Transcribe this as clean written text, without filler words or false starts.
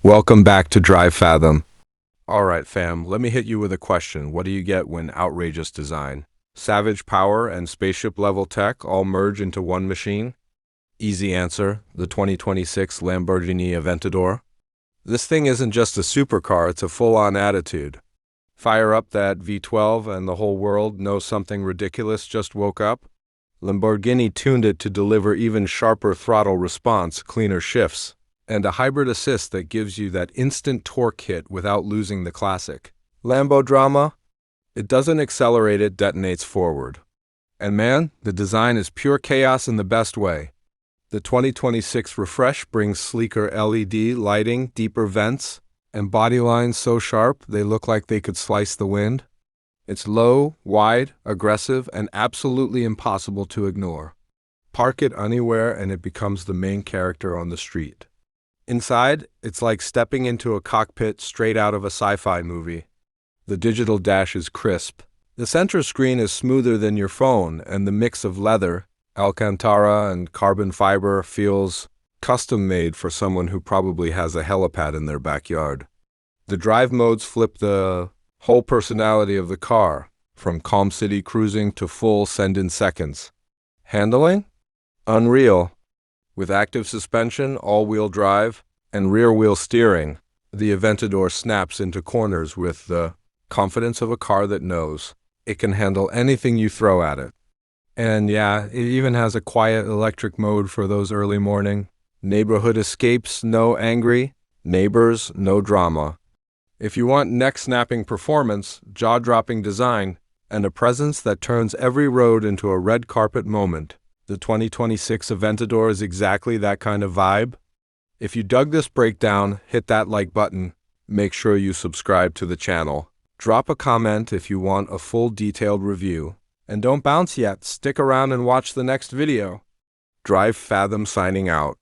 Welcome back to Drive Fathom. Alright fam, let me hit you with a question. What do you get when outrageous design, savage power, and spaceship level tech all merge into one machine? Easy answer, the 2026 Lamborghini Aventador. This thing isn't just a supercar, it's a full-on attitude. Fire up that V12 and the whole world knows something ridiculous just woke up. Lamborghini tuned it to deliver even sharper throttle response, cleaner shifts, and a hybrid assist that gives you that instant torque hit without losing the classic Lambo drama. It doesn't accelerate, it detonates forward. And man, the design is pure chaos in the best way. The 2026 refresh brings sleeker LED lighting, deeper vents, and body lines so sharp they look like they could slice the wind. It's low, wide, aggressive, and absolutely impossible to ignore. Park it anywhere and it becomes the main character on the street. Inside, it's like stepping into a cockpit straight out of a sci-fi movie. The digital dash is crisp. The center screen is smoother than your phone, and the mix of leather, Alcantara, and carbon fiber feels custom-made for someone who probably has a helipad in their backyard. The drive modes flip the whole personality of the car, from calm city cruising to full send in seconds. Handling? Unreal. With active suspension, all-wheel drive, and rear-wheel steering, the Aventador snaps into corners with the confidence of a car that knows it can handle anything you throw at it. And yeah, it even has a quiet electric mode for those early morning neighborhood escapes, no angry neighbors, no drama. If you want neck-snapping performance, jaw-dropping design, and a presence that turns every road into a red carpet moment, the 2026 Aventador is exactly that kind of vibe. If you dug this breakdown, hit that like button. Make sure you subscribe to the channel. Drop a comment if you want a full detailed review. And don't bounce yet, stick around and watch the next video. Drive Fathom signing out.